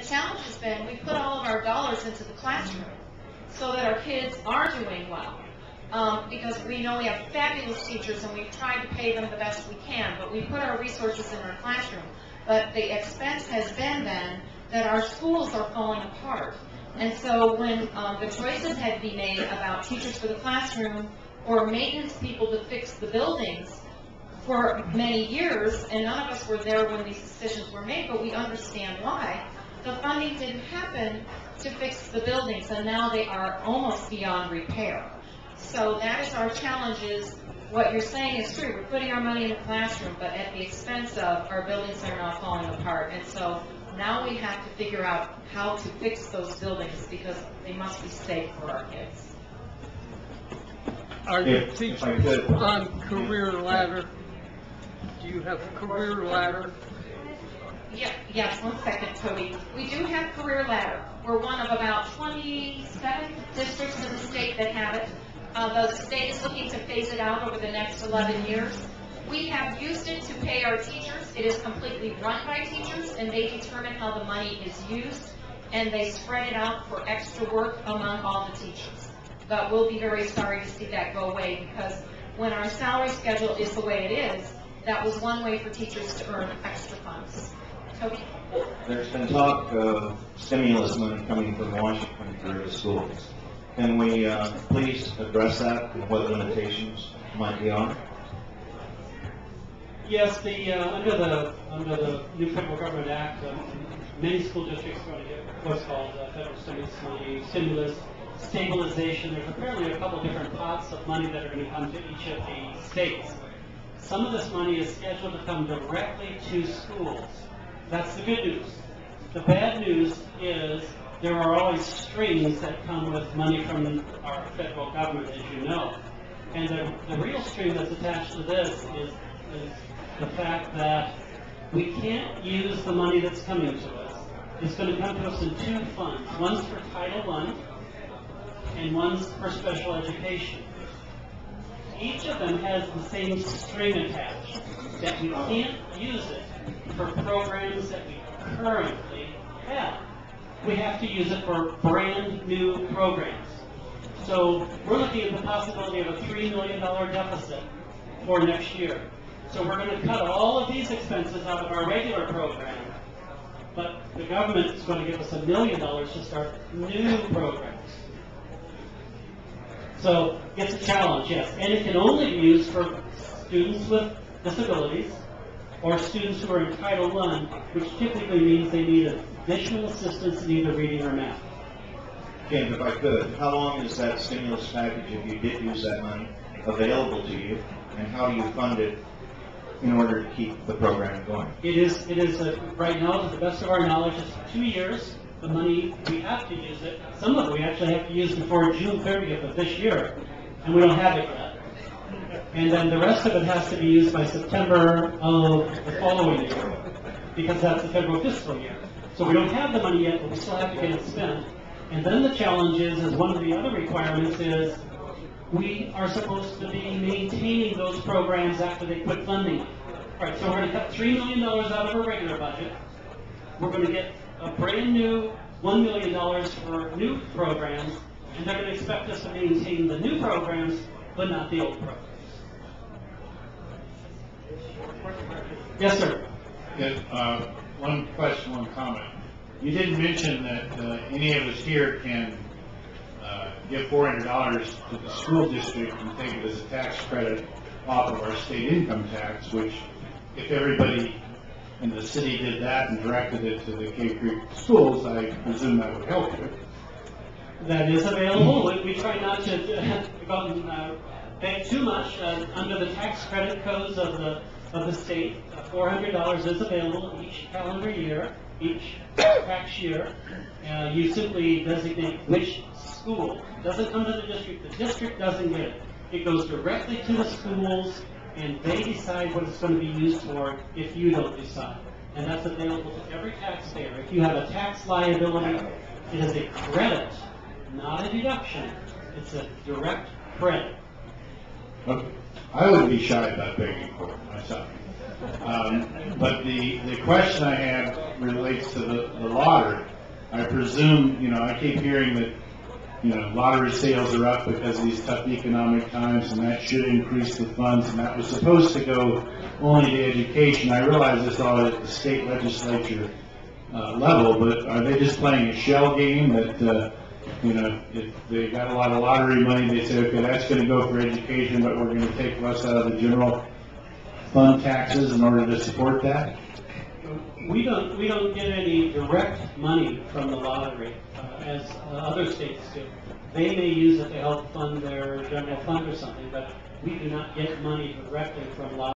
challenge has been we put all of our dollars into the classroom so that our kids are doing well. Because we know we have fabulous teachers and we've tried to pay them the best we can, but we put our resources in our classroom. But the expense has been then that our schools are falling apart. And so when the choices had to be made about teachers for the classroom or maintenance people to fix the buildings for many years, and none of us were there when these decisions were made, but we understand why, the funding didn't happen to fix the buildings, and now they are almost beyond repair. So that is our challenge. Is what you're saying is true. We're putting our money in the classroom, but at the expense of our buildings are now falling apart. And so now we have to figure out how to fix those buildings because they must be safe for our kids. Are you teachers on career ladder? Do you have a career ladder? Yes, one second, Toby. We do have career ladder. We're one of about 27 districts in the state that have it. The state is looking to phase it out over the next 11 years. We have used it to pay our teachers. It is completely run by teachers, and they determine how the money is used, and they spread it out for extra work among all the teachers. But we'll be very sorry to see that go away, because when our salary schedule is the way it is, that was one way for teachers to earn extra funds. Toby? There's been talk of stimulus money coming from Washington for the schools. Can we please address that and what limitations might be on it? Yes, under the new Federal Government Act, many school districts are going to get what's called federal stimulus money, stimulus, stabilization. There's apparently a couple different pots of money that are going to come to each of the states. Some of this money is scheduled to come directly to schools. That's the good news. The bad news is there are always strings that come with money from our federal government, as you know. And the real string that's attached to this is the fact that we can't use the money that's coming to us. It's going to come to us in two funds. One's for Title I, and one's for special education. Each of them has the same string attached, that we can't use it for programs that we currently have. We have to use it for brand new programs. So we're looking at the possibility of a $3 million deficit for next year. So we're going to cut all of these expenses out of our regular program, but the government is going to give us $1 million to start new programs. So it's a challenge, yes. And it can only be used for students with disabilities or students who are in Title I, which typically means they need additional assistance in either reading or math. Again, if I could, how long is that stimulus package, if you did use that money, available to you, and how do you fund it in order to keep the program going? It is right now, to the best of our knowledge, it's for 2 years. The money, we have to use it. Some of it we actually have to use before June 30th of this year, and we don't have it yet. And then the rest of it has to be used by September of the following year, because that's the federal fiscal year. So we don't have the money yet, but we still have to get it spent. And then the challenge is one of the other requirements is we are supposed to be maintaining those programs after they quit funding. All right, so we're going to cut $3 million out of our regular budget. We're going to get a brand new $1 million for new programs, and they're going to expect us to maintain the new programs, but not the old programs. Yes, sir. Yes, one question, one comment. You didn't mention that any of us here can give $400 to the school district and take it as a tax credit off of our state income tax, which if everybody in the city did that and directed it to the Cave Creek schools, I presume that would help you. That is available. We try not to go and beg too much. Under the tax credit codes of the state, $400 is available each calendar year, each tax year. You simply designate which school. It doesn't come to the district. The district doesn't get it. It goes directly to the schools, and they decide what it's going to be used for if you don't decide. And that's available to every taxpayer. If you have a tax liability, it is a credit, not a deduction. It's a direct credit. Okay. I would be shy about begging for it myself. But the question I have relates to the lottery. I presume, I keep hearing that, lottery sales are up because of these tough economic times, and that should increase the funds, and that was supposed to go only to education. I realize this all at the state legislature level, but are they just playing a shell game that, if they got a lot of lottery money, they say, okay, that's going to go for education, but we're going to take less out of the general fund taxes in order to support that? We don't get any direct money from the lottery, as other states do. They may use it to help fund their general fund or something, but we do not get money directly from lottery.